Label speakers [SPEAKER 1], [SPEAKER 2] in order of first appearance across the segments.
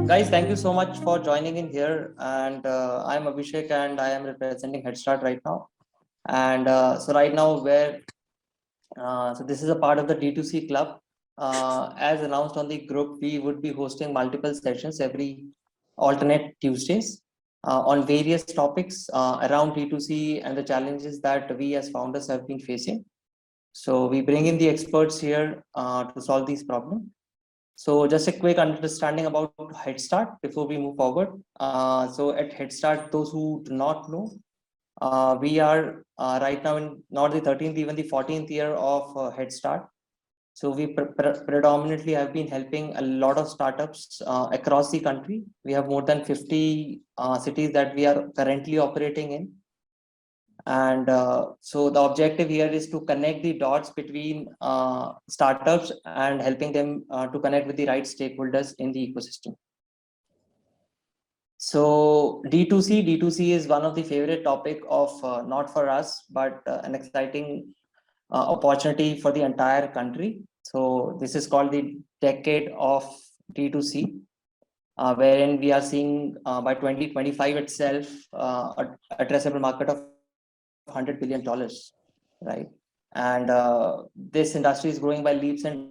[SPEAKER 1] Guys, thank you so much for joining in here. And I'm Abhishek, and I am representing Headstart right now. And so right now, so this is a part of the D2C club. As announced on the group, we would be hosting multiple sessions every alternate Tuesdays on various topics around D2C and the challenges that we as founders have been facing. So we bring in the experts here to solve these problems. So just a quick understanding about Headstart before we move forward. So at Headstart, those who do not know, we are right now in not the 13th, even the 14th year of Headstart. So we predominantly have been helping a lot of startups across the country. We have more than 50 cities that we are currently operating in. And so the objective here is to connect the dots between startups and helping them to connect with the right stakeholders in the ecosystem. So D2C is one of the favorite topic of not for us, but an exciting opportunity for the entire country. So this is called the Decade of D2C, wherein we are seeing by 2025 itself addressable market of $100 billion, right? And this industry is growing by leaps and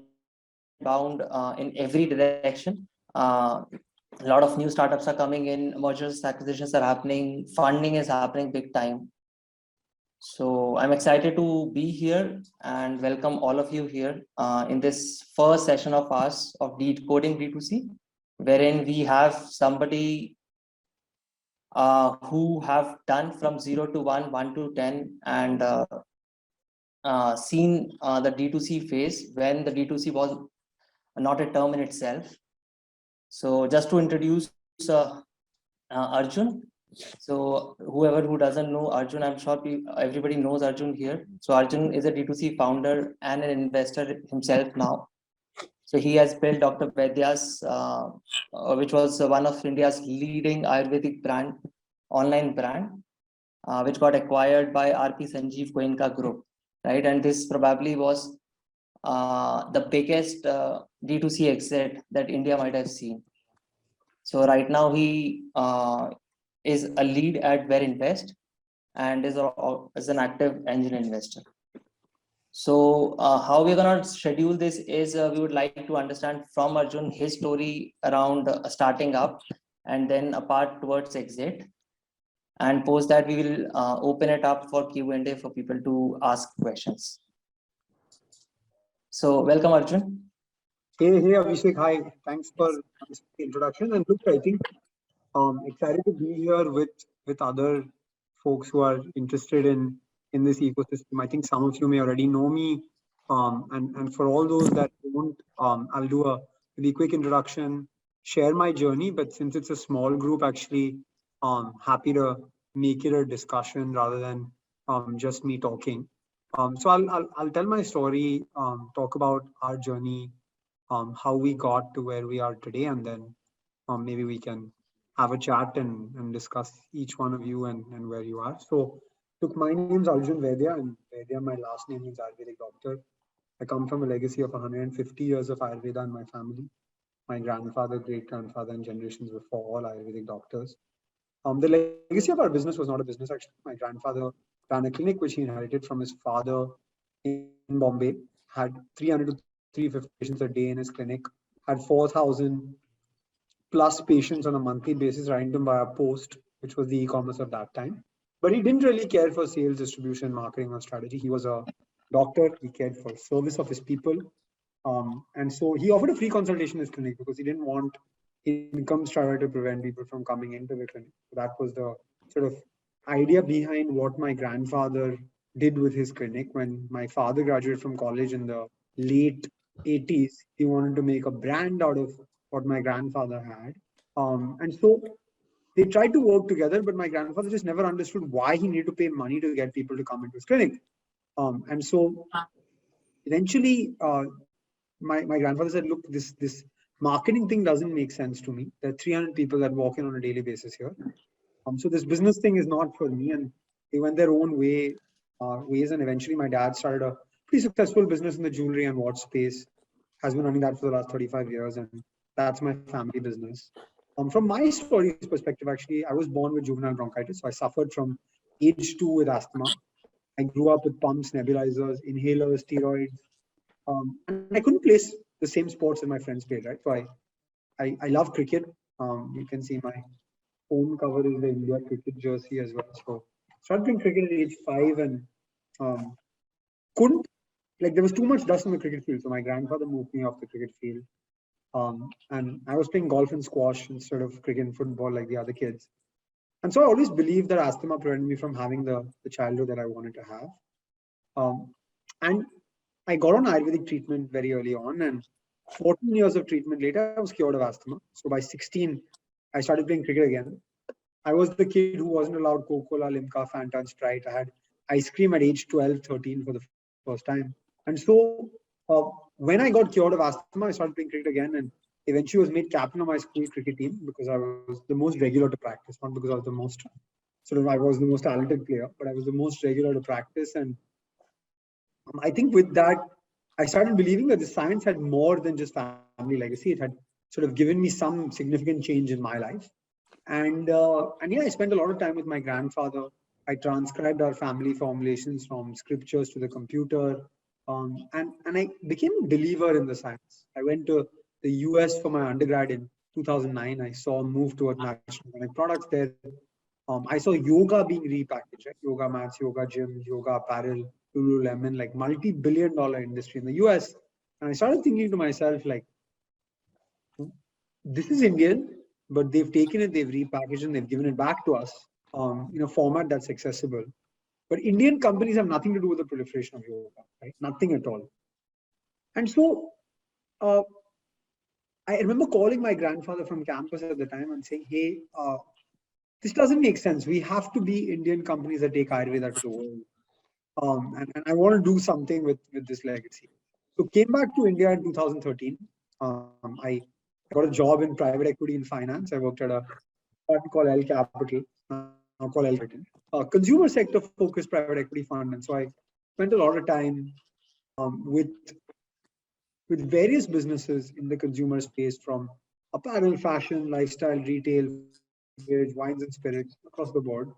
[SPEAKER 1] bounds in every direction. A lot of new startups are coming in, mergers, acquisitions are happening, funding is happening big time. So I'm excited to be here and welcome all of you here in this first session of ours of Decoding D2C, wherein we have somebody who have done from 0 to 1, 1 to 10, and seen the D2C phase when the D2C was not a term in itself. So just to introduce Arjun. So whoever who doesn't know Arjun, I'm sure everybody knows Arjun here. So Arjun is a D2C founder and an investor himself now. So he has built Dr. Vaidya's, which was one of India's leading Ayurvedic online brand, which got acquired by RP Sanjeev Goenka Group, right? And this probably was the biggest D2C exit that India might have seen. So right now he is a lead at Verlinvest and is an active angel investor. So how we're gonna schedule this is we would like to understand from Arjun his story around starting up, and then a part towards exit. And post that we will open it up for Q&A for people to ask questions. So welcome, Arjun.
[SPEAKER 2] Hey Abhishek, hi. Thanks for the introduction. And look, I think excited to be here with other folks who are interested in this ecosystem. I think some of you may already know me, and for all those that don't, I'll do a really quick introduction, share my journey. But since it's a small group, actually, happy to make it a discussion rather than just me talking. So I'll tell my story, talk about our journey, how we got to where we are today, and then maybe we can have a chat and discuss each one of you and where you are. So, look, my name is Arjun Vaidya, and Vaidya, my last name is Ayurvedic doctor. I come from a legacy of 150 years of Ayurveda in my family. My grandfather, great-grandfather, and generations before, all Ayurvedic doctors. The legacy of our business was not a business, actually. My grandfather ran a clinic which he inherited from his father in Bombay, had 300 to 350 patients a day in his clinic, had 4,000 plus patients on a monthly basis, writing them via post, which was the e-commerce of that time. But he didn't really care for sales, distribution, marketing, or strategy. He was a doctor. He cared for service of his people. And so he offered a free consultation in his clinic because he didn't want income strata to prevent people from coming into the clinic. So that was the sort of idea behind what my grandfather did with his clinic. When my father graduated from college in the late 80s, he wanted to make a brand out of what my grandfather had. And so they tried to work together, but my grandfather just never understood why he needed to pay money to get people to come into his clinic. And so eventually, my grandfather said, look, this marketing thing doesn't make sense to me. There are 300 people that walk in on a daily basis here. So this business thing is not for me. And they went their own ways. And eventually my dad started a pretty successful business in the jewelry and watch space, has been running that for the last 35 years. And that's my family business. From my story's perspective, actually, I was born with juvenile bronchitis. So I suffered from age 2 with asthma. I grew up with pumps, nebulizers, inhalers, steroids. And I couldn't play the same sports that my friends played, right? So I love cricket. You can see my home cover is the India cricket jersey as well. So started playing cricket at age 5 and um, couldn't, like, there was too much dust on the cricket field. So my grandfather moved me off the cricket field. And I was playing golf and squash instead of cricket and football like the other kids. And so I always believed that asthma prevented me from having the childhood that I wanted to have. And I got on Ayurvedic treatment very early on, and 14 years of treatment later, I was cured of asthma. So by 16, I started playing cricket again. I was the kid who wasn't allowed Coca-Cola, Limca, Fanta, and Sprite. I had ice cream at age 12, 13 for the first time. And so when I got cured of asthma, I started playing cricket again, and eventually was made captain of my school cricket team because I was the most regular to practice, not because I was the most I was the most talented player, but I was the most regular to practice. And I think with that, I started believing that the science had more than just family legacy. It had sort of given me some significant change in my life. And yeah, I spent a lot of time with my grandfather. I transcribed our family formulations from scriptures to the computer. And I became a believer in the science. I went to the US for my undergrad in 2009. I saw a move towards natural organic products there. I saw yoga being repackaged, right? Yoga mats, yoga gyms, yoga apparel, Lululemon, like multi-billion-dollar industry in the US. And I started thinking to myself, like, this is Indian, but they've taken it, they've repackaged it, and they've given it back to us in a format that's accessible. But Indian companies have nothing to do with the proliferation of yoga, right? Nothing at all. And so uh, I remember calling my grandfather from campus at the time and saying, hey, this doesn't make sense. We have to be Indian companies that take Ayurveda to the world. And I want to do something with this legacy. So came back to India in 2013. I got a job in private equity in finance. I worked at a fund called L Capital, now called L Capital, a consumer sector focused private equity fund. And so I spent a lot of time with various businesses in the consumer space, from apparel, fashion, lifestyle, retail, wines and spirits across the board.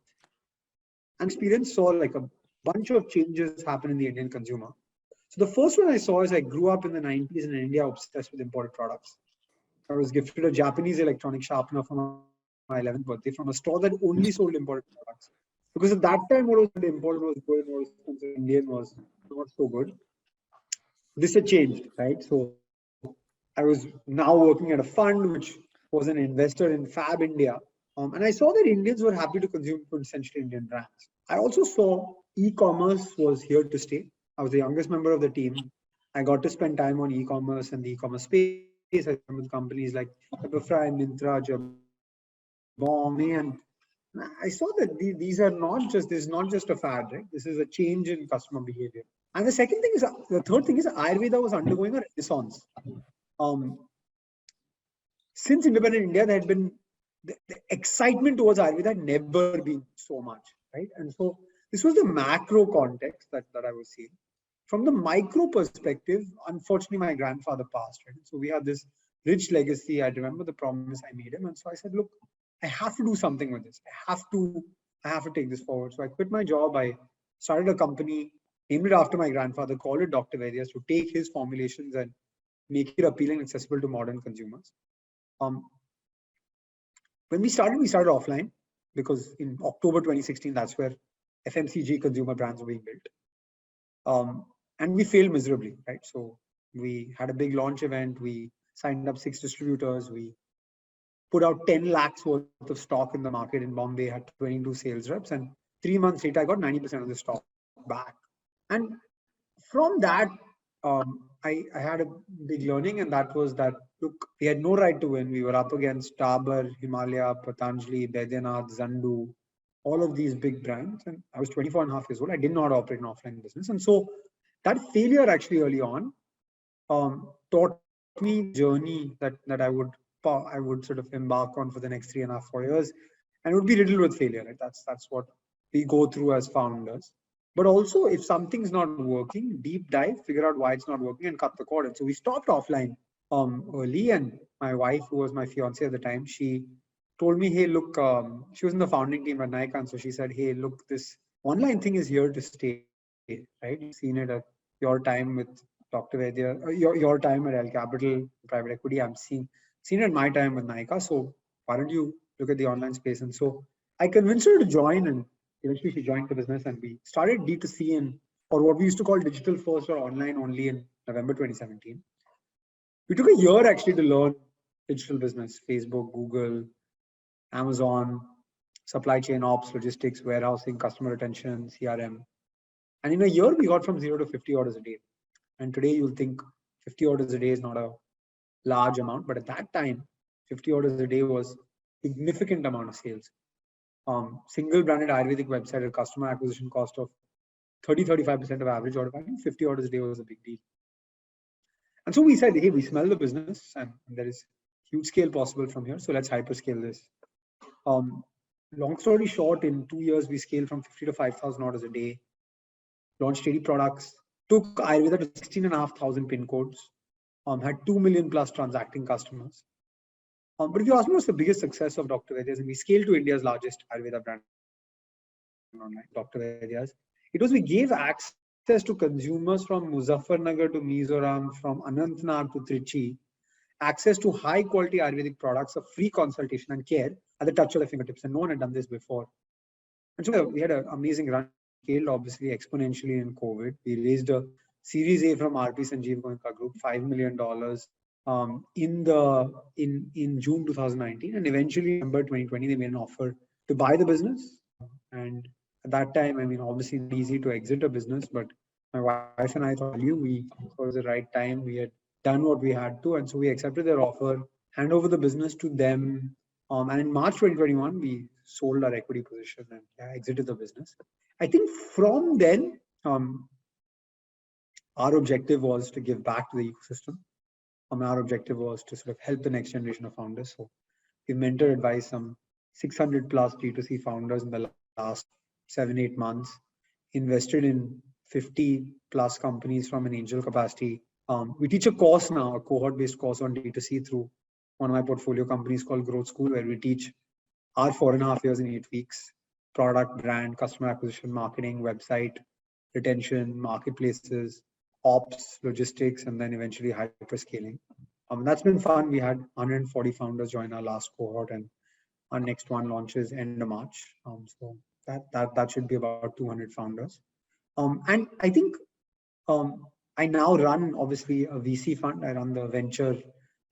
[SPEAKER 2] And experience saw like a bunch of changes happen in the Indian consumer. So the first one I saw is I grew up in the 90s in India obsessed with imported products. I was gifted a Japanese electronic sharpener for my 11th birthday from a store that only sold imported products. Because at that time, what was imported was good, what was considered Indian was not so good. This had changed, right? So I was now working at a fund which was an investor in Fab India. And I saw that Indians were happy to consume essentially Indian brands. I also saw e-commerce was here to stay. I was the youngest member of the team. I got to spend time on e-commerce and the e-commerce space. I spent with companies like Pepperfry, Myntra, Jabong, and I saw that these are not just, this is not just a fad, right? This is a change in customer behavior. And the third thing is Ayurveda was undergoing a renaissance. Since independent India, there had been the excitement towards Ayurveda had never been so much, right? And so this was the macro context that I was seeing. From the micro perspective, unfortunately, my grandfather passed, right? So we had this rich legacy. I remember the promise I made him. And so I said, look, I have to do something with this. I have to take this forward. So I quit my job. I started a company, named it after my grandfather, called it Dr. Vaidya, to take his formulations and make it appealing and accessible to modern consumers. When we started offline, because in October 2016, that's where FMCG consumer brands were being built. And we failed miserably, right? So we had a big launch event. We signed up 6 distributors. We put out 10 lakhs worth of stock in the market in Bombay, had 22 sales reps. And 3 months later, I got 90% of the stock back. And from that, I had a big learning, and that was that, look, we had no right to win. We were up against Dabur, Himalaya, Patanjali, Baidyanath, Zandu, all of these big brands. And I was 24 and a half years old. I didn't know how to operate an offline business. And so that failure actually early on taught me the journey that I would sort of embark on for the next 3.5, 4 years. And it would be riddled with failure, right? That's what we go through as founders. But also, if something's not working, deep dive, figure out why it's not working and cut the cord. And so we stopped offline early, and my wife, who was my fiance at the time, she told me, hey, look, she was in the founding team at Nikon, so she said, hey, look, this online thing is here to stay, right? You've seen it at your time with Dr. Vaidya, your time at L Capital, private equity. I'm seen it at my time with Nika. So why don't you look at the online space? And so I convinced her to join, and eventually she joined the business, and we started D2C or what we used to call digital first or online only in November 2017. We took a year actually to learn digital business: Facebook, Google, Amazon, supply chain ops, logistics, warehousing, customer retention, CRM. And in a year, we got from 0 to 50 orders a day. And today you'll think 50 orders a day is not a large amount, but at that time, 50 orders a day was a significant amount of sales. Single branded Ayurvedic website at customer acquisition cost of 30-35% of average order value, 50 orders a day was a big deal. And so we said, hey, we smell the business and there is huge scale possible from here. So let's hyperscale this. Long story short, in 2 years, we scaled from 50 to 5,000 orders a day, launched 80 products, took Ayurveda to 16,500 pin codes, had 2 million plus transacting customers. But if you ask me what's the biggest success of Dr. Vaidya's, and we scaled to India's largest Ayurveda brand online, Dr. Vaidya's, it was we gave access to consumers from Muzaffarnagar to Mizoram, from Anantnag to Trichy, access to high quality Ayurvedic products, a free consultation and care at the touch of their fingertips. And no one had done this before. And so we had an amazing run, scaled obviously exponentially in COVID. We raised a Series A from RP Sanjeev Goenka Group, $5 million in June 2019. And eventually, November 2020, they made an offer to buy the business. And at that time, I mean, obviously not easy to exit a business, but my wife and I thought it was the right time. We had done what we had to, and so we accepted their offer, hand over the business to them. And in March 2021, we sold our equity position and exited the business. I think from then, our objective was to give back to the ecosystem. Our objective was to sort of help the next generation of founders. So we mentored, advised some 600 plus D2C founders in the last 7-8 months, invested in 50 plus companies from an angel capacity. We teach a course now, a cohort-based course on D2C through one of my portfolio companies called Growth School, where we teach our 4.5 years in 8 weeks, product, brand, customer acquisition, marketing, website, retention, marketplaces, ops, logistics, and then eventually hyperscaling. That's been fun. We had 140 founders join our last cohort, and our next one launches end of March. So that should be about 200 founders. And I think I now run obviously a VC fund. I run the venture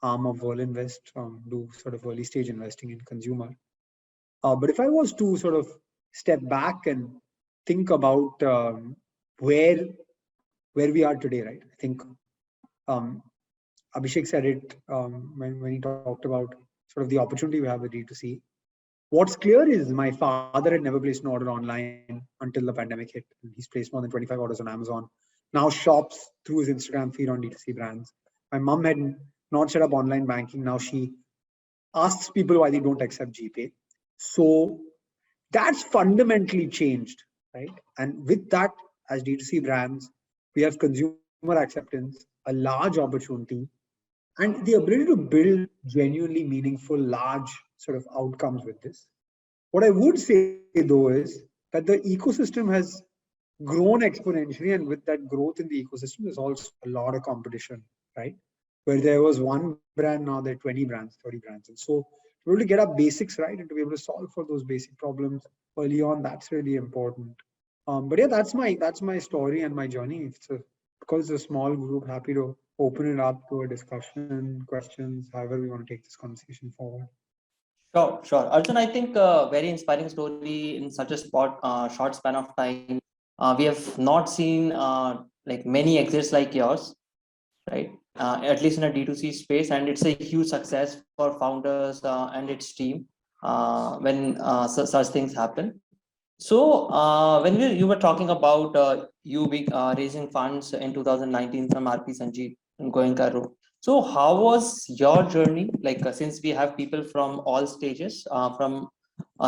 [SPEAKER 2] arm of Verlinvest, do sort of early stage investing in consumer. But if I was to sort of step back and think about where we are today, right? I think Abhishek said it when he talked about sort of the opportunity we have with D2C. What's clear is my father had never placed an order online until the pandemic hit. He's placed more than 25 orders on Amazon. Now shops through his Instagram feed on D2C brands. My mom had not set up online banking. Now she asks people why they don't accept GPay. So that's fundamentally changed, right? And with that, as D2C brands, we have consumer acceptance, a large opportunity, and the ability to build genuinely meaningful, large sort of outcomes with this. What I would say though is that the ecosystem has grown exponentially, and with that growth in the ecosystem, there's also a lot of competition, right? Where there was one brand, now there are 20 brands, 30 brands. And so to be able to get our basics right and to be able to solve for those basic problems early on, that's really important. But yeah, that's my story and my journey. Because it's a small group, happy to open it up to a discussion, questions, however we want to take this conversation forward.
[SPEAKER 1] Sure. Arjun, I think a very inspiring story in such a short span of time. We have not seen like many exits like yours, right? At least in a D2C space, and it's a huge success for founders and its team when such things happen. So when you were talking about you raising funds in 2019 from RP Sanjeev and Goenka Group. So how was your journey? Like since we have people from all stages, from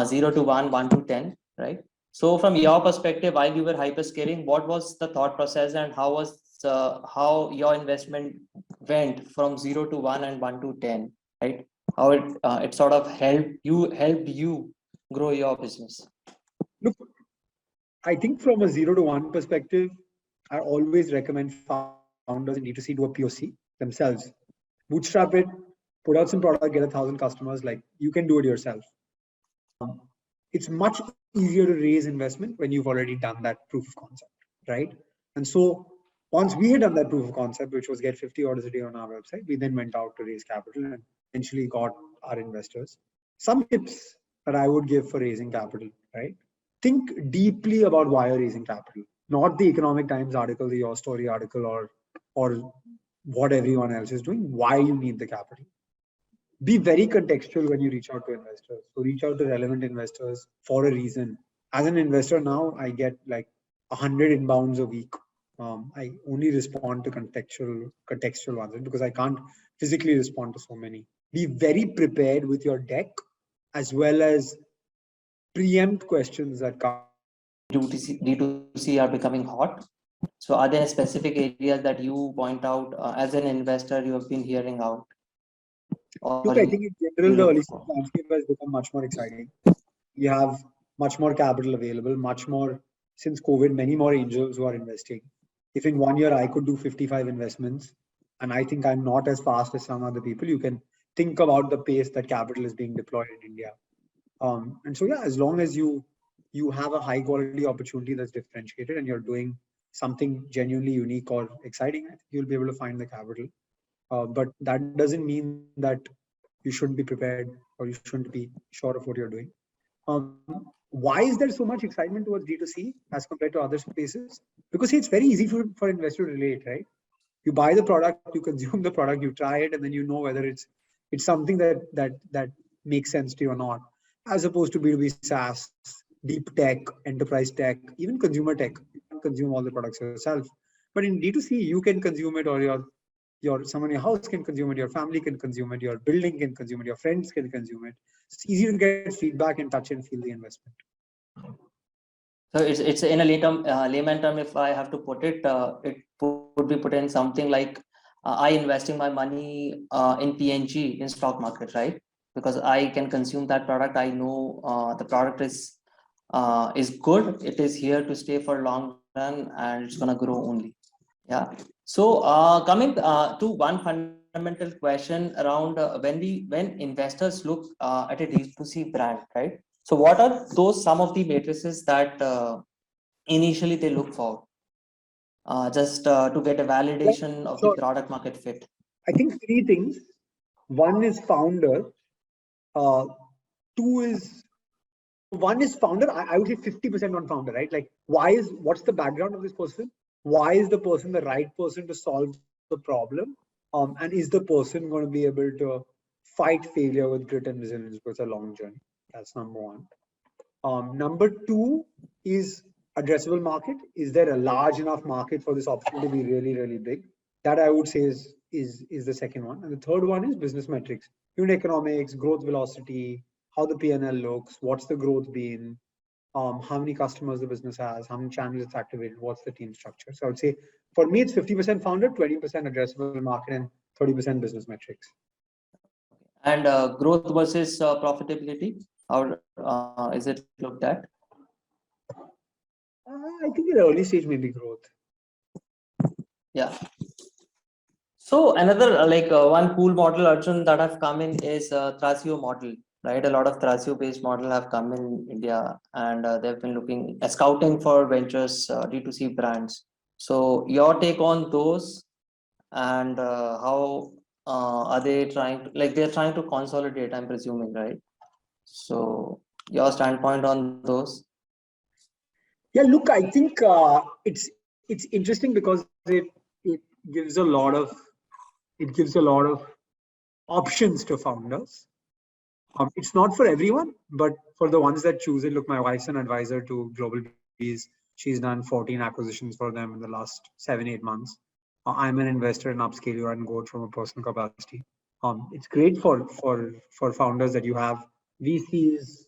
[SPEAKER 1] 0 to 1, 1 to 10, right? So from your perspective, while you were hyperscaling, what was the thought process and how was how your investment went from 0 to 1 and 1 to 10, right? How it sort of helped you grow your business.
[SPEAKER 2] Look, I think from a 0 to 1 perspective, I always recommend founders in D2C do a POC themselves. Bootstrap it, put out some product, get 1,000 customers. Like, you can do it yourself. It's much easier to raise investment when you've already done that proof of concept, right? And so once we had done that proof of concept, which was get 50 orders a day on our website, we then went out to raise capital and eventually got our investors. Some tips that I would give for raising capital, right? Think deeply about why you're raising capital, not the Economic Times article, the Your Story article, or what everyone else is doing, why you need the capital. Be very contextual when you reach out to investors. So reach out to relevant investors for a reason. As an investor now, I get like 100 inbounds a week. I only respond to contextual ones because I can't physically respond to so many. Be very prepared with your deck as well as preempt questions that come.
[SPEAKER 1] D2C are becoming hot. So are there specific areas that you point out as an investor you have been hearing out?
[SPEAKER 2] Look, I think in general, the early stage landscape has become much more exciting. We have much more capital available, much more since COVID, many more angels who are investing. If in 1 year I could do 55 investments, and I think I'm not as fast as some other people, you can think about the pace that capital is being deployed in India. And so, yeah, as long as you have a high quality opportunity that's differentiated and you're doing something genuinely unique or exciting, I think you'll be able to find the capital. But that doesn't mean that you shouldn't be prepared or you shouldn't be sure of what you're doing. Why is there so much excitement towards D2C as compared to other spaces? Because it's very easy for investors to relate, right? You buy the product, you consume the product, you try it, and then you know whether it's something that makes sense to you or not. As opposed to B2B SaaS, deep tech, enterprise tech, even consumer tech, you can consume all the products yourself. But in D2C, you can consume it, or someone in your house can consume it, your family can consume it, your building can consume it, your friends can consume it. It's easy to get feedback and touch and feel the investment.
[SPEAKER 1] So it's in a layman term, if I have to put it, it would be put in something like I investing my money in PNG in stock market, right? Because I can consume that product. I know the product is good. It is here to stay for long run, and it's gonna grow only. Yeah. So coming to one fundamental question around when investors look at a D2C brand, right? So what are those some of the matrices that initially they look for just to get a validation of the product market fit?
[SPEAKER 2] I think 3 things. One is founder. One is founder. I would say 50% on founder, right? Like, what's the background of this person? Why is the person the right person to solve the problem? And is the person going to be able to fight failure with grit and resilience? Because it's a long journey. That's number one. Number 2 is addressable market. Is there a large enough market for this opportunity to be really, really big? That I would say is the second one. And the third one is business metrics, unit economics, growth velocity, how the P&L looks, what's the growth been, how many customers the business has, how many channels it's activated, what's the team structure. So I would say for me, it's 50% founder, 20% addressable market, and 30% business metrics.
[SPEAKER 1] And growth versus profitability, how is it looked at?
[SPEAKER 2] I think in early stage, maybe growth.
[SPEAKER 1] Yeah. So another one cool model, Arjun, that have come in is Thrasio model, right? A lot of Thrasio based model have come in India, and they've been looking scouting for ventures, D2C brands. So your take on those, and how are they trying to, they're trying to consolidate, I'm presuming, right? So your standpoint on those?
[SPEAKER 2] Yeah, look, I think it's interesting because it gives a lot of options to founders. It's not for everyone, but for the ones that choose it. Look, my wife's an advisor to Global Bees. She's done 14 acquisitions for them in the last 7-8 months. I'm an investor in upscale you and go from a personal capacity. It's great for founders that you have VCs,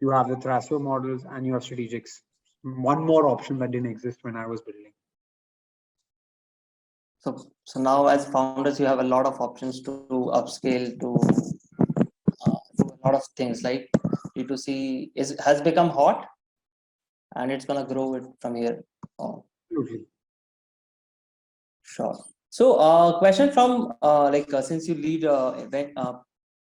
[SPEAKER 2] you have the Thrasio models, and you have strategics. One more option that didn't exist when I was building.
[SPEAKER 1] So now as founders, you have a lot of options to upscale to do a lot of things. Like D2C has become hot, and it's gonna grow it from here. Oh,
[SPEAKER 2] Absolutely.
[SPEAKER 1] sure. So, question from since you lead event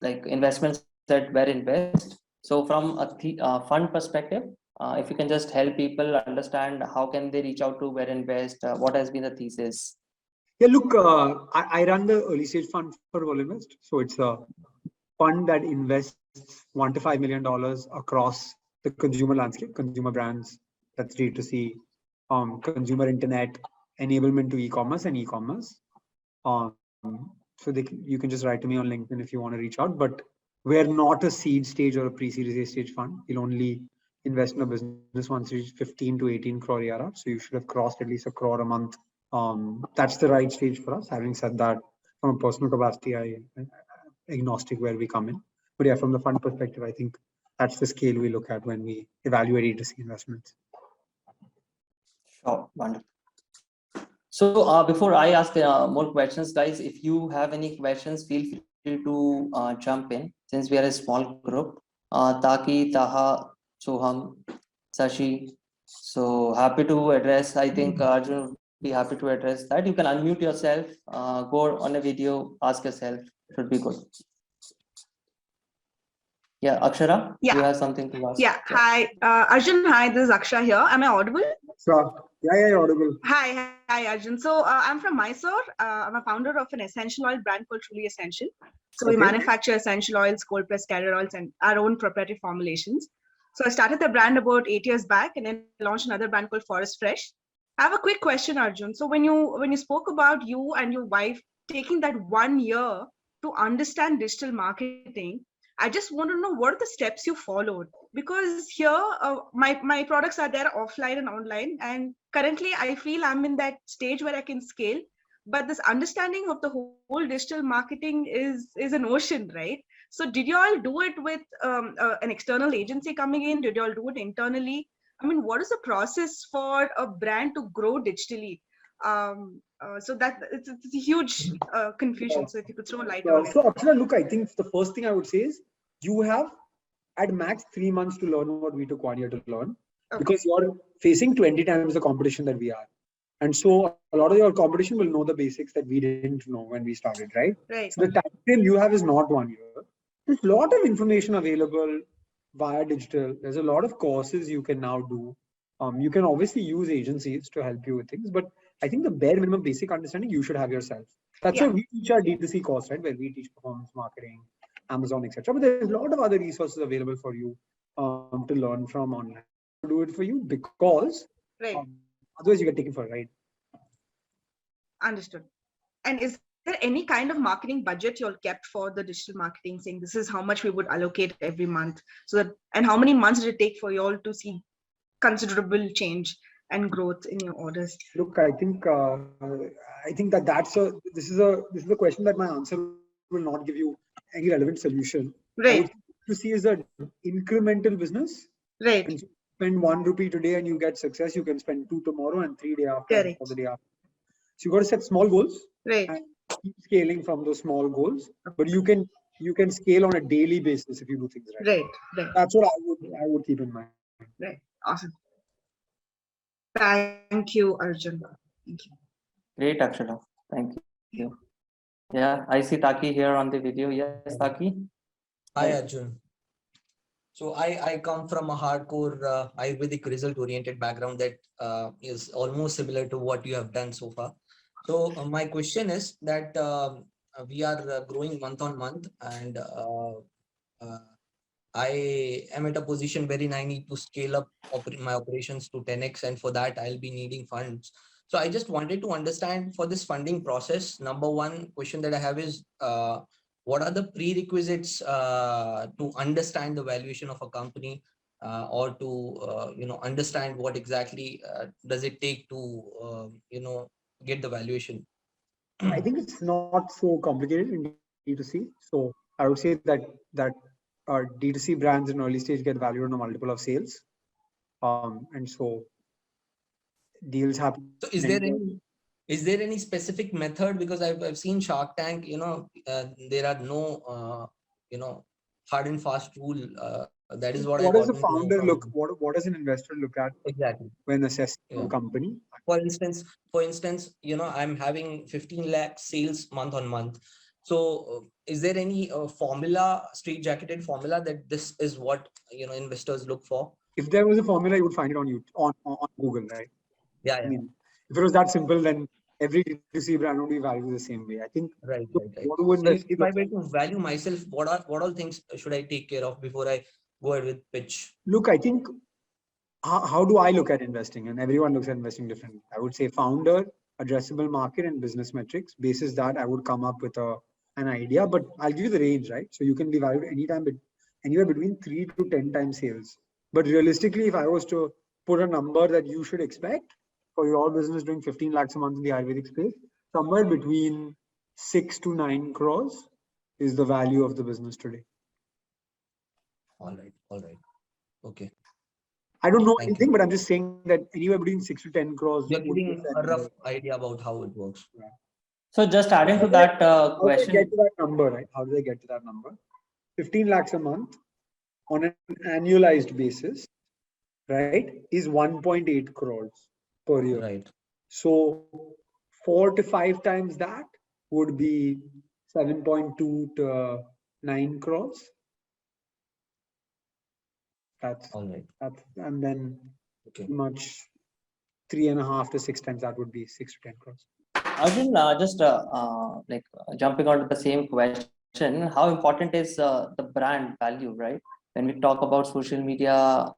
[SPEAKER 1] like investments at Verlinvest. So, from a fund perspective, if you can just help people understand how can they reach out to Verlinvest, what has been the thesis?
[SPEAKER 2] Yeah, look, I run the early stage fund for Verlinvest. So it's a fund that invests $1 to $5 million across the consumer landscape, consumer brands, that's D2C, consumer internet, enablement to e-commerce and e-commerce. So you can just write to me on LinkedIn if you want to reach out, but we're not a seed stage or a pre-series A stage fund. We'll only invest in a business once you reach 15 to 18 crore ARR. So you should have crossed at least a crore a month. That's the right stage for us. Having said that, from a personal capacity, I'm agnostic where we come in. But yeah, from the fund perspective, I think that's the scale we look at when we evaluate D2C investments.
[SPEAKER 1] Sure, wonderful. So, before I ask more questions, guys, if you have any questions, feel free to jump in. Since we are a small group, Taki, Taha, Soham, Sashi. So happy to address. I think Arjun will be happy to address that. You can unmute yourself, go on a video, ask yourself. Should be good. Yeah, Akshara, you have something to ask?
[SPEAKER 3] Yeah. Hi, Arjun. Hi, this is Aksha here. Am I audible?
[SPEAKER 2] Sure. Yeah, audible.
[SPEAKER 3] Hi, Arjun. So I'm from Mysore. I'm a founder of an essential oil brand called Truly Essential. So we manufacture essential oils, cold pressed carrier oils, and our own proprietary formulations. So I started the brand about 8 years back, and then launched another brand called Forest Fresh. I have a quick question, Arjun. So when you spoke about you and your wife taking that 1 year to understand digital marketing, I just want to know what are the steps you followed, because here my products are there offline and online, and currently I feel I'm in that stage where I can scale, but this understanding of the whole digital marketing is an ocean, right? So did you all do it with an external agency coming in? Did you all do it internally? I mean, what is the process for a brand to grow digitally? So that it's a huge confusion. So if you could throw light on it.
[SPEAKER 2] So Akshara, look, I think the first thing I would say is you have at max 3 months to learn what we took 1 year to learn, because you're facing 20 times the competition that we are. And so a lot of your competition will know the basics that we didn't know when we started, right?
[SPEAKER 3] Right.
[SPEAKER 2] So the time frame you have is not 1 year. There's a lot of information available via digital. There's a lot of courses you can now do. You can obviously use agencies to help you with things, but I think the bare minimum basic understanding you should have yourself. That's why we teach our D2C course, right? Where we teach performance marketing, Amazon, etc. But there's a lot of other resources available for you to learn from online. To do it for you because otherwise you get taken for a ride.
[SPEAKER 3] Understood. And is there any kind of marketing budget you all kept for the digital marketing, saying this is how much we would allocate every month? So that, and how many months did it take for you all to see considerable change and growth in your orders?
[SPEAKER 2] Look, I think this is a question that my answer will not give you any relevant solution.
[SPEAKER 3] Right.
[SPEAKER 2] To see is an incremental business.
[SPEAKER 3] Right.
[SPEAKER 2] And spend 1 rupee today and you get success. You can spend 2 tomorrow and 3 day after,
[SPEAKER 3] Correct.
[SPEAKER 2] or the day after. So you got to set small goals.
[SPEAKER 3] Right.
[SPEAKER 2] And keep scaling from those small goals. But you can scale on a daily basis if you do things right.
[SPEAKER 3] Right.
[SPEAKER 2] That's what I would keep in mind.
[SPEAKER 3] Right. Awesome. Thank you, Arjun. Thank you.
[SPEAKER 1] Great, Akshara. Thank you. Yeah, I see Taki here on the video. Yes, Taki.
[SPEAKER 4] Hi, Arjun. So I come from a hardcore Ayurvedic result-oriented background that is almost similar to what you have done so far. So my question is that we are growing month on month, and I am at a position wherein I need to scale up my operations to 10x, and for that I'll be needing funds. So I just wanted to understand for this funding process. Number one question that I have is what are the prerequisites to understand the valuation of a company, or to understand what exactly does it take to get the valuation?
[SPEAKER 2] I think it's not so complicated in D2C. So I would say that D2C brands in early stage get valued on a multiple of sales, and so deals happen.
[SPEAKER 4] So is there any Is there any specific method? Because I've seen Shark Tank, there are no, hard and fast rule. That is what I
[SPEAKER 2] What does
[SPEAKER 4] got
[SPEAKER 2] a
[SPEAKER 4] to know
[SPEAKER 2] founder
[SPEAKER 4] from
[SPEAKER 2] look? What does an investor look at
[SPEAKER 4] exactly.
[SPEAKER 2] when assessing
[SPEAKER 4] Yeah.
[SPEAKER 2] a company?
[SPEAKER 4] For instance, I'm having 15 lakh sales month on month. So is there any formula, straight-jacketed formula that this is what investors look for?
[SPEAKER 2] If there was a formula, you would find it on YouTube, on Google, right?
[SPEAKER 4] Yeah,
[SPEAKER 2] I
[SPEAKER 4] yeah.
[SPEAKER 2] mean, if it was that simple, then every D2C brand would be valued the same way. I think.
[SPEAKER 4] Right.
[SPEAKER 2] What do
[SPEAKER 4] So if I
[SPEAKER 2] look
[SPEAKER 4] were
[SPEAKER 2] at?
[SPEAKER 4] to value myself, what all things should I take care of before I go ahead with pitch?
[SPEAKER 2] Look, I think, how do I look at investing? And everyone looks at investing differently. I would say founder, addressable market, and business metrics. Basis that, I would come up with an idea, but I'll give you the range, right? So you can be valued anywhere between 3 to 10 times sales. But realistically, if I was to put a number that you should expect for your business doing 15 lakhs a month in the Ayurvedic space, somewhere between 6 to 9 crores is the value of the business today.
[SPEAKER 4] All right. Okay.
[SPEAKER 2] I don't know
[SPEAKER 4] Thank
[SPEAKER 2] anything,
[SPEAKER 4] you.
[SPEAKER 2] but I'm just saying that anywhere between 6 to 10 crores.
[SPEAKER 4] You're
[SPEAKER 2] would be
[SPEAKER 4] giving a rough idea about how it works.
[SPEAKER 1] So just adding to that
[SPEAKER 2] How do they
[SPEAKER 1] question.
[SPEAKER 2] get to that number, right? How do they get to that number? 15 lakhs a month on an annualized basis, right, is 1.8 crores per year.
[SPEAKER 4] Right.
[SPEAKER 2] So 4 to 5 times that would be 7.2 to 9 crores. That's
[SPEAKER 4] All right.
[SPEAKER 2] and then
[SPEAKER 4] Okay.
[SPEAKER 2] much 3.5 to 6 times that would be 6 to 10 crores.
[SPEAKER 1] Arjun, just jumping onto the same question, how important is the brand value, right? When we talk about social media,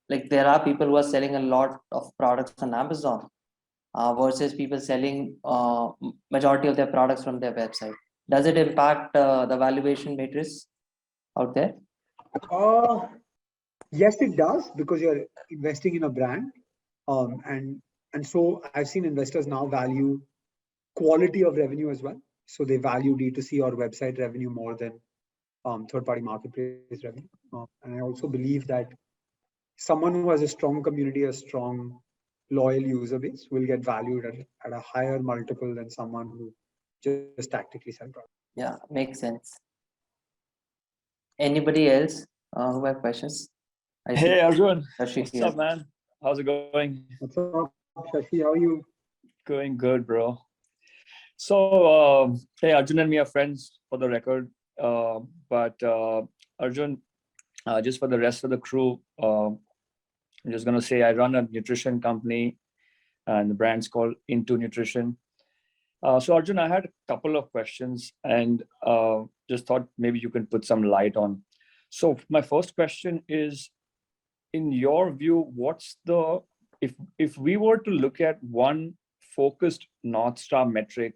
[SPEAKER 1] like there are people who are selling a lot of products on Amazon versus people selling majority of their products from their website. Does it impact the valuation matrix out there?
[SPEAKER 2] Yes, it does, because you're investing in a brand, and so I've seen investors now value quality of revenue as well. So they value D2C or website revenue more than third-party marketplace revenue. And I also believe that someone who has a strong community, a strong loyal user base, will get valued at a higher multiple than someone who just tactically sells products.
[SPEAKER 1] Yeah, makes sense. Anybody else who have questions?
[SPEAKER 5] Hey Arjun,
[SPEAKER 1] Shashi
[SPEAKER 5] what's
[SPEAKER 1] here.
[SPEAKER 5] up, man? How's it going?
[SPEAKER 2] What's up, Shashi? How are you?
[SPEAKER 5] Going good, bro. So, hey, Arjun and me are friends, for the record. But Arjun, just for the rest of the crew, I'm just gonna say I run a nutrition company, and the brand's called Into Nutrition. So Arjun, I had a couple of questions, and just thought maybe you can put some light on. So my first question is, in your view, what's the, if we were to look at one focused North Star metric,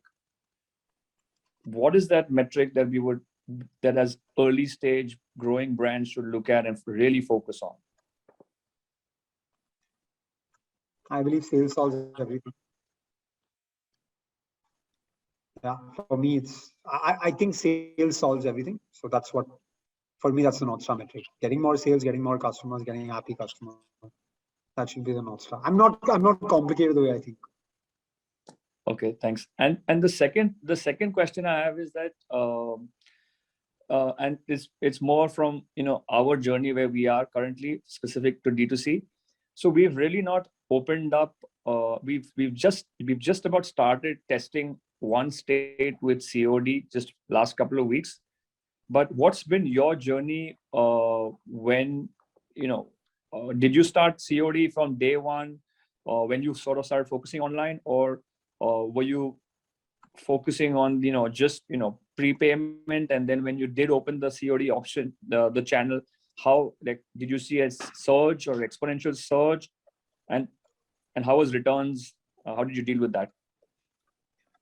[SPEAKER 5] what is that metric that as early stage growing brands should look at and really focus on?
[SPEAKER 2] I believe sales solves everything. Yeah, for me, I think sales solves everything. So that's what, for me, that's the North Star metric. Getting more sales, getting more customers, getting happy customers. That should be the North Star. I'm not complicated the way I think.
[SPEAKER 5] Okay, thanks. And the second question I have is that, and it's more from our journey where we are currently, specific to D2C. So we've really not opened up. We've just about started testing one state with COD just last couple of weeks. But what's been your journey when did you start COD from day one, when you sort of started focusing online, or were you focusing on just prepayment, and then when you did open the COD option, the channel, how did you see a surge or exponential surge, and how was returns? How did you deal with that?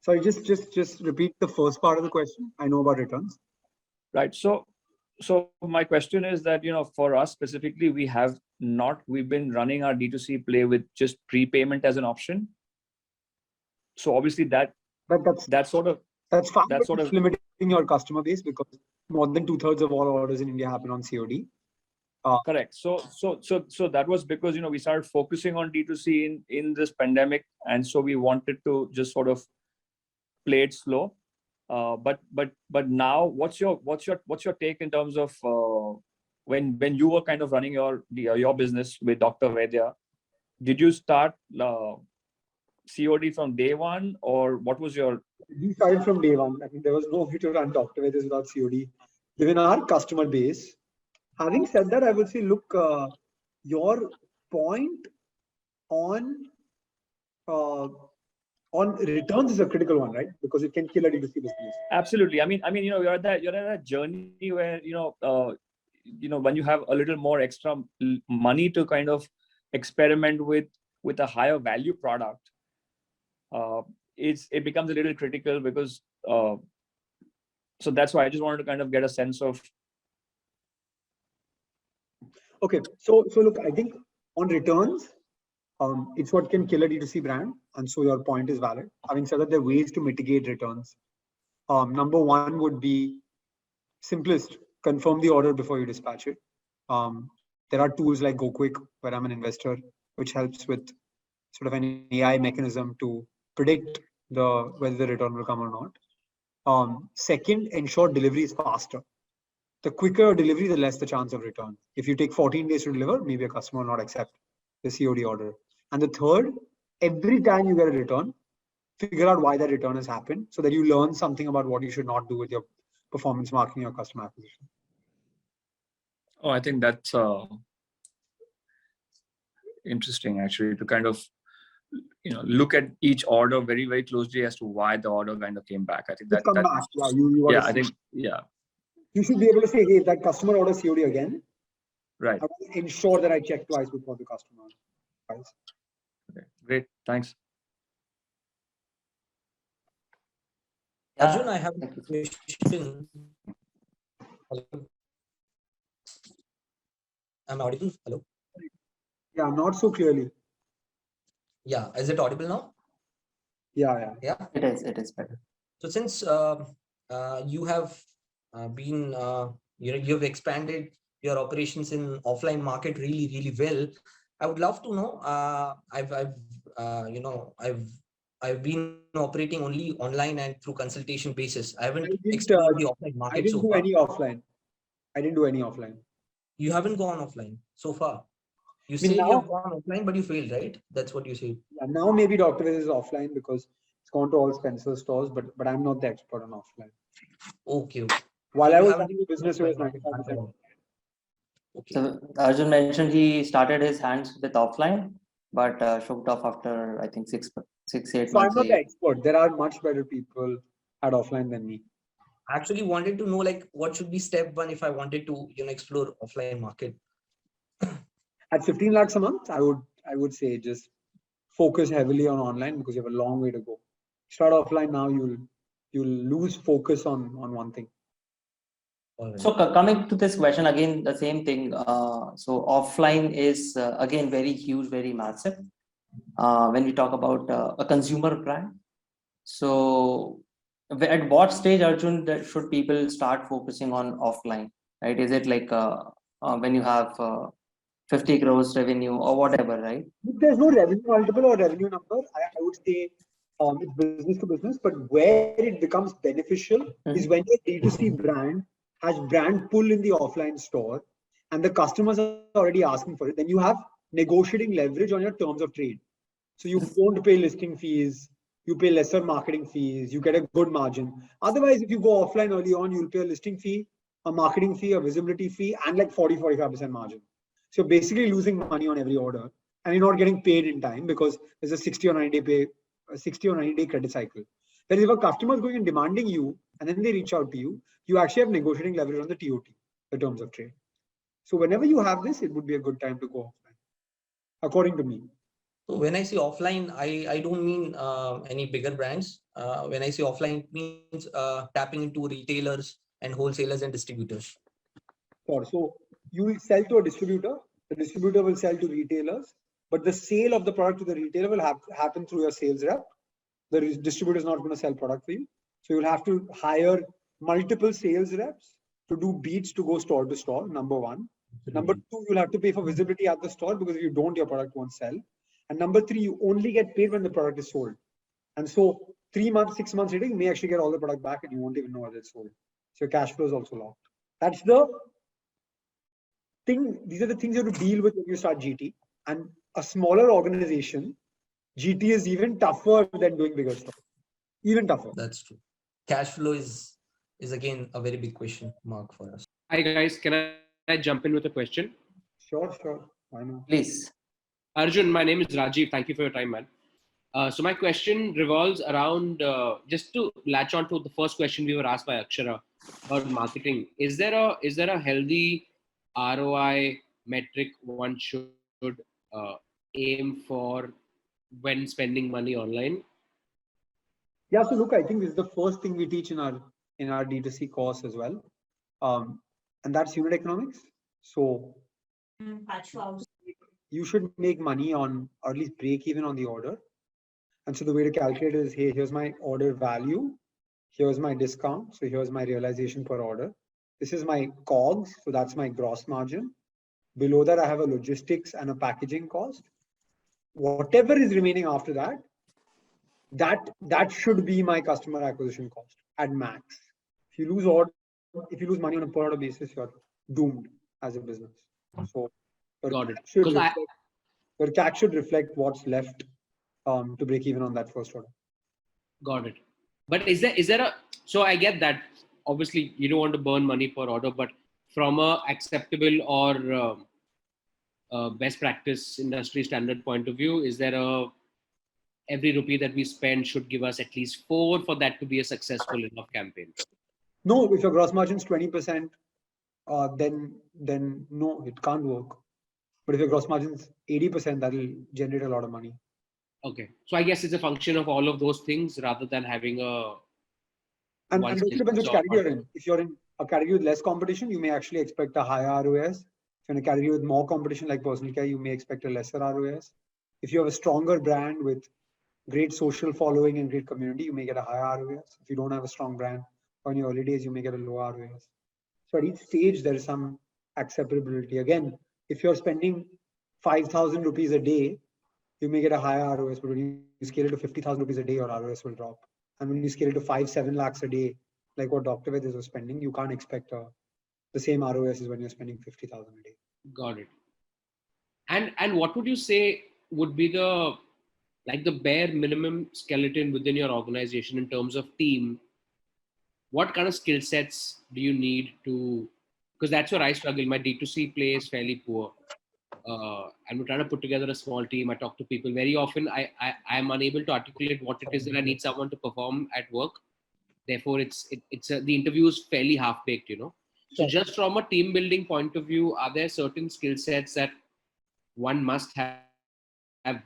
[SPEAKER 2] Sorry, just repeat the first part of the question. I know about returns.
[SPEAKER 5] Right. So my question is that, for us specifically, we've been running our D2C play with just prepayment as an option. So obviously that's fine.
[SPEAKER 2] That's limiting your customer base, because more than 2/3 of all orders in India happen on COD.
[SPEAKER 5] Correct. So that was because, we started focusing on D2C in this pandemic, and so we wanted to just sort of play it slow. But now, what's your take in terms of when you were kind of running your business with Dr. Vaidya? Did you start COD from day one, or what was your?
[SPEAKER 2] We started from day one. I mean, there was no way to run Dr. Vaidya without COD. Given our customer base, having said that, I would say, look, your point on returns is a critical one, right? Because it can kill a D2C business.
[SPEAKER 5] Absolutely. I mean, you're at that journey where when you have a little more extra money to kind of experiment with a higher value product, it becomes a little critical because. So that's why I just wanted to kind of get a sense of.
[SPEAKER 2] Okay, so look, I think on returns, it's what can kill a D2C brand, and so your point is valid. Having said that, there are ways to mitigate returns. Number one would be simplest: confirm the order before you dispatch it. There are tools like GoQuick, where I'm an investor, which helps with sort of an AI mechanism to predict whether the return will come or not. Second, ensure delivery is faster. The quicker delivery, the less the chance of return. If you take 14 days to deliver, maybe a customer will not accept the COD order. And the third, every time you get a return, figure out why that return has happened so that you learn something about what you should not do with your performance marketing or customer acquisition.
[SPEAKER 5] Oh, I think that's interesting, actually, to kind of look at each order very, very closely as to why the order kind of came back. I think that
[SPEAKER 2] come back. Yeah,
[SPEAKER 5] I think
[SPEAKER 2] you should be able to say, hey, that customer orders COD again.
[SPEAKER 5] Right.
[SPEAKER 2] I will ensure that I check twice before the customer buys.
[SPEAKER 5] Okay, great. Thanks.
[SPEAKER 4] Arjun, I have a question. Hello. Am I audible? Hello.
[SPEAKER 2] Yeah, not so clearly.
[SPEAKER 4] Yeah, is it audible now?
[SPEAKER 2] Yeah.
[SPEAKER 1] It is better.
[SPEAKER 4] So since you have been, you've expanded your operations in offline market really, really well, I would love to know. I've been operating only online and through consultation basis. I haven't explored the offline market.
[SPEAKER 2] I didn't do any offline.
[SPEAKER 4] You haven't gone offline so far. You say you've gone offline, but you failed, right? That's what you say.
[SPEAKER 2] Yeah, now maybe Dr. Vaidya is offline because it's gone to all Spencer stores, but I'm not the expert on offline.
[SPEAKER 4] Okay.
[SPEAKER 2] While I was running the business, it was 95%.
[SPEAKER 4] Okay.
[SPEAKER 1] So Arjun mentioned he started his hands with offline, but shook off after I think 6, 8 months.
[SPEAKER 2] So I'm not the expert. There are much better people at offline than me.
[SPEAKER 4] I actually wanted to know, like, what should be step one if I wanted to, explore offline market.
[SPEAKER 2] At 15 lakhs a month, I would say just focus heavily on online because you have a long way to go. Start offline now, you'll lose focus on one thing.
[SPEAKER 4] Right.
[SPEAKER 1] So coming to this question again, the same thing. So offline is again very huge, very massive. When we talk about a consumer brand, so at what stage, Arjun, should people start focusing on offline? Right? Is it like when you have 50 crores revenue or whatever, right?
[SPEAKER 2] There's no revenue multiple or revenue number. I would say it's business to business, but where it becomes beneficial is when your D2C brand has brand pull in the offline store and the customers are already asking for it. Then you have negotiating leverage on your terms of trade. So you don't pay listing fees, you pay lesser marketing fees, you get a good margin. Otherwise, if you go offline early on, you'll pay a listing fee, a marketing fee, a visibility fee, and like 40-45% margin. So you're basically losing money on every order and you're not getting paid in time because there's a 60 or 90 day credit cycle. Whereas if a customer is going and demanding you and then they reach out to you, you actually have negotiating leverage on the TOT, the terms of trade. So whenever you have this, it would be a good time to go offline, according to me.
[SPEAKER 4] So when I say offline, I don't mean any bigger brands. When I say offline, it means tapping into retailers and wholesalers and distributors.
[SPEAKER 2] Sure. So you will sell to a distributor, the distributor will sell to retailers, but the sale of the product to the retailer will happen through your sales rep. The distributor is not going to sell product for you. So you'll have to hire multiple sales reps to do beats to go store to store, number one. Number two, you'll have to pay for visibility at the store because if you don't, your product won't sell. And number three, you only get paid when the product is sold. And so 3 months, 6 months later, you may actually get all the product back and you won't even know whether it's sold. So your cash flow is also locked. That's the thing. These are the things you have to deal with when you start GT. And a smaller organization, GT is even tougher than doing bigger stuff. Even tougher.
[SPEAKER 4] That's true. Cash flow is again a very big question mark for us.
[SPEAKER 6] Hi guys, can I jump in with a question?
[SPEAKER 2] Sure. Why not?
[SPEAKER 1] Please.
[SPEAKER 6] Arjun, my name is Rajiv. Thank you for your time, man. So my question revolves around just to latch on to the first question we were asked by Akshara about marketing. Is there a healthy ROI metric one should aim for when spending money online?
[SPEAKER 2] Yeah, so look, I think this is the first thing we teach in our D2C course as well. And that's unit economics. So you should make money on, or at least break even on the order. And so the way to calculate is, hey, here's my order value. Here's my discount. So here's my realization per order. This is my COGS. So that's my gross margin. Below that, I have a logistics and a packaging cost. Whatever is remaining after that, that should be my customer acquisition cost at max. If you lose money on a per order basis, you're doomed as a business. So
[SPEAKER 6] Got it.
[SPEAKER 2] your CAC should reflect what's left to break even on that first order.
[SPEAKER 6] Got it. But is there a, so I get that obviously you don't want to burn money per order, but from a acceptable or best practice industry standard point of view, is there every rupee that we spend should give us at least 4 for that to be a successful enough campaign?
[SPEAKER 2] No, if your gross margin is 20%, then no, it can't work. But if your gross margin is 80%, that will generate a lot of money.
[SPEAKER 6] Okay. So I guess it's a function of all of those things rather than having a...
[SPEAKER 2] And it depends which category you're in. If you're in a category with less competition, you may actually expect a higher ROS. If you're in a category with more competition like personal care, you may expect a lesser ROS. If you have a stronger brand with great social following and great community, you may get a higher ROS. If you don't have a strong brand or in your early days, you may get a lower ROS. So at each stage, there is some acceptability. Again, if you're spending 5,000 rupees a day, you may get a higher ROS, but when you scale it to 50,000 rupees a day, your ROS will drop. And when you scale it to 5-7 lakhs a day, like what Dr. Vaidya was spending, you can't expect the same ROS as when you're spending 50,000 a day.
[SPEAKER 6] Got it. And what would you say would be the bare minimum skeleton within your organization in terms of team? What kind of skill sets do you need to, because that's where I struggle. My D2C play is fairly poor. And we're trying to put together a small team. I talk to people very often. I'm unable to articulate what it is that I need someone to perform at work. Therefore, the interview is fairly half-baked, you know. So just from a team building point of view, are there certain skill sets that one must have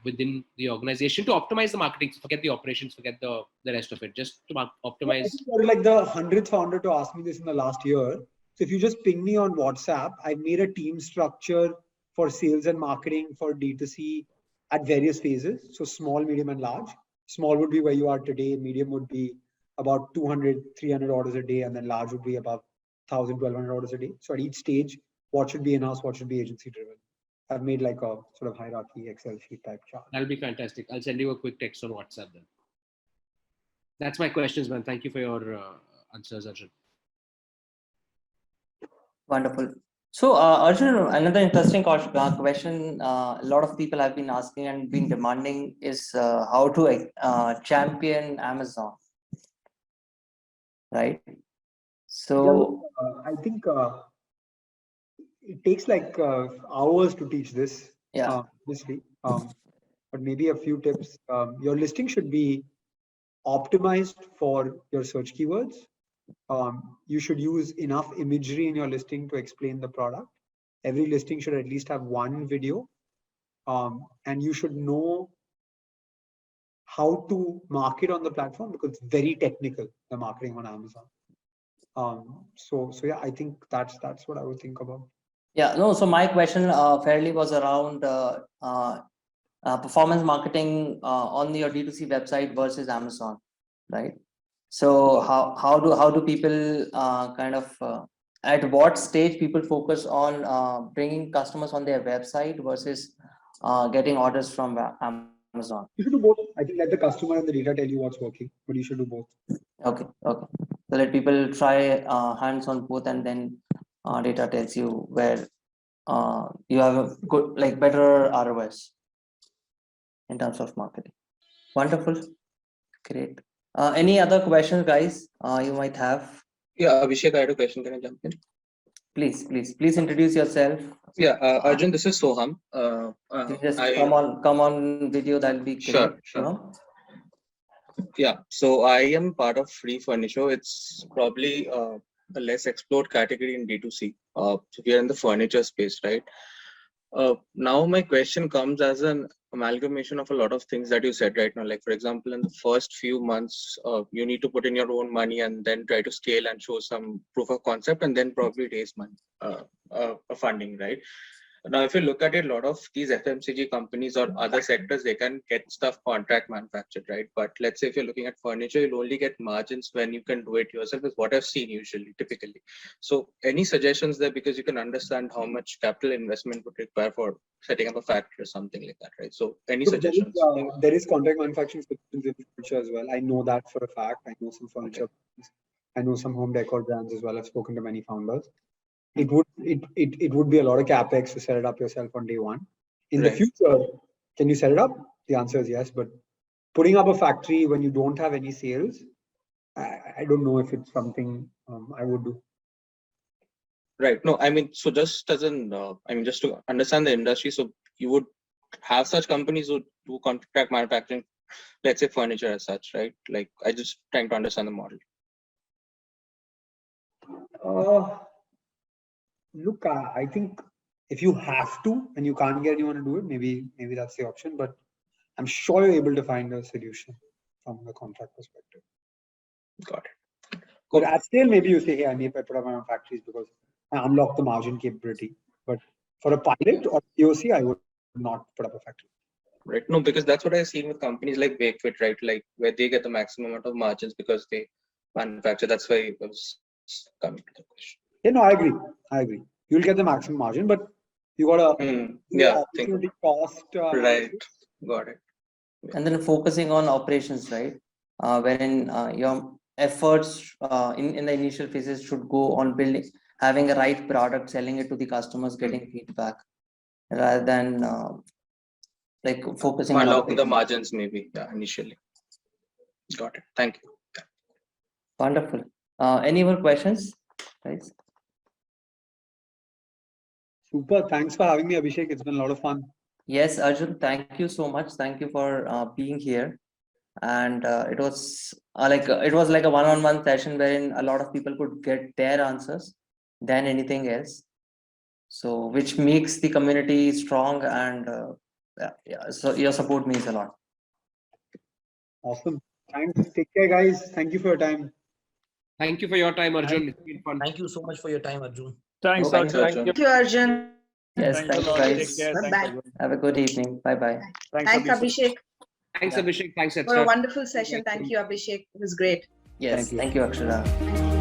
[SPEAKER 6] within the organization to optimize the marketing? Forget the operations, forget the rest of it, just to optimize.
[SPEAKER 2] You're like the 100th founder to ask me this in the last year. So if you just ping me on WhatsApp, I made a team structure for sales and marketing for D2C at various phases. So small, medium, and large. Small would be where you are today. Medium would be about 200, 300 orders a day. And then large would be about 1,000, 1,200 orders a day. So at each stage, what should be in-house, what should be agency driven. I've made like a sort of hierarchy Excel sheet type chart.
[SPEAKER 6] That'll be fantastic. I'll send you a quick text on WhatsApp then. That's my questions, man. Thank you for your answers, Arjun.
[SPEAKER 1] Wonderful. So, Arjun, another interesting question a lot of people have been asking and been demanding is how to champion Amazon, right? So,
[SPEAKER 2] I think it takes like hours to teach this.
[SPEAKER 1] Yeah.
[SPEAKER 2] Obviously, but maybe a few tips. Your listing should be optimized for your search keywords. You should use enough imagery in your listing to explain the product. Every listing should at least have one video. And you should know how to market on the platform because it's very technical, the marketing on Amazon. So yeah, I think that's what I would think about.
[SPEAKER 1] Yeah, no, so my question fairly was around performance marketing on your D2C website versus Amazon, right? So how do people kind of at what stage people focus on bringing customers on their website versus getting orders from Amazon.
[SPEAKER 2] You should do both. I think let the customer and the data tell you what's working, but you should do both.
[SPEAKER 1] Okay. So let people try hands on both, and then data tells you where you have a good, like better ROIs in terms of marketing. Wonderful. Great. Any other questions, guys, you might have?
[SPEAKER 7] Yeah, Abhishek, I had a question. Can I jump in?
[SPEAKER 1] Please introduce yourself.
[SPEAKER 7] Yeah, Arjun, this is Soham.
[SPEAKER 1] You just come on video, that'll be great.
[SPEAKER 7] Sure. Yeah, so I am part of Free Furniture. It's probably a less explored category in D2C. So we are in the furniture space, right? Now my question comes as an amalgamation of a lot of things that you said right now. Like, for example, in the first few months, you need to put in your own money and then try to scale and show some proof of concept and then probably raise money, funding, right? Now, if you look at it, a lot of these FMCG companies or other sectors, they can get stuff contract manufactured, right? But let's say if you're looking at furniture, you'll only get margins when you can do it yourself, is what I've seen usually, typically. So any suggestions there, because you can understand how much capital investment would require for setting up a factory or something like that, right? So any suggestions?
[SPEAKER 2] There is contract manufacturing systems in furniture as well. I know that for a fact. I know some furniture. Okay. I know some home decor brands as well. I've spoken to many founders. It would be a lot of capex to set it up yourself on day one. In the future, can you set it up? The answer is yes. But putting up a factory when you don't have any sales, I don't know if it's something I would do.
[SPEAKER 7] Right. No, I mean, so just as an, just to understand the industry, so you would have such companies who do contract manufacturing, let's say furniture as such, right? Like, I just trying to understand the model.
[SPEAKER 2] Look, I think if you have to and you can't get anyone to do it, maybe that's the option. But I'm sure you're able to find a solution from the contract perspective.
[SPEAKER 7] Got it.
[SPEAKER 2] Cool. But at scale, maybe you say, hey, I put up my own factories because I unlock the margin capability. But for a pilot or POC, I would not put up a factory.
[SPEAKER 7] Right. No, because that's what I've seen with companies like Wakefit, right? Like where they get the maximum amount of margins because they manufacture. That's why I was coming to the question.
[SPEAKER 2] Yeah, no, I agree. You'll get the maximum margin, but you got to opportunity cost.
[SPEAKER 7] Right. Got it.
[SPEAKER 1] And then focusing on operations, right? Wherein your efforts in the initial phases should go on building, having a right product, selling it to the customers, getting feedback, rather than like focusing
[SPEAKER 7] on the margins, maybe initially. Got it. Thank you.
[SPEAKER 1] Wonderful. Any more questions, guys?
[SPEAKER 2] Super. Thanks for having me, Abhishek. It's been a lot of fun.
[SPEAKER 1] Yes, Arjun, thank you so much. Thank you for being here. And it was like a one-on-one session wherein a lot of people could get their answers than anything else. So which makes the community strong, and so your support means a lot.
[SPEAKER 2] Awesome. Thanks. Take care, guys. Thank you for your time.
[SPEAKER 6] Thank you for your time, Arjun. It's been fun.
[SPEAKER 4] Thank you so much for your time, Arjun.
[SPEAKER 5] Thanks, Arjun.
[SPEAKER 3] Thank you, Arjun.
[SPEAKER 1] Yes, thank you, guys.
[SPEAKER 5] Take care.
[SPEAKER 3] Bye-bye.
[SPEAKER 1] Have a good evening. Bye-bye.
[SPEAKER 3] Thanks, Abhishek.
[SPEAKER 6] Thanks, Abhishek. Thanks,
[SPEAKER 3] For a
[SPEAKER 6] Headstart.
[SPEAKER 3] wonderful session. Thank you, Abhishek. It was great.
[SPEAKER 1] Yes, thank you, Akshara.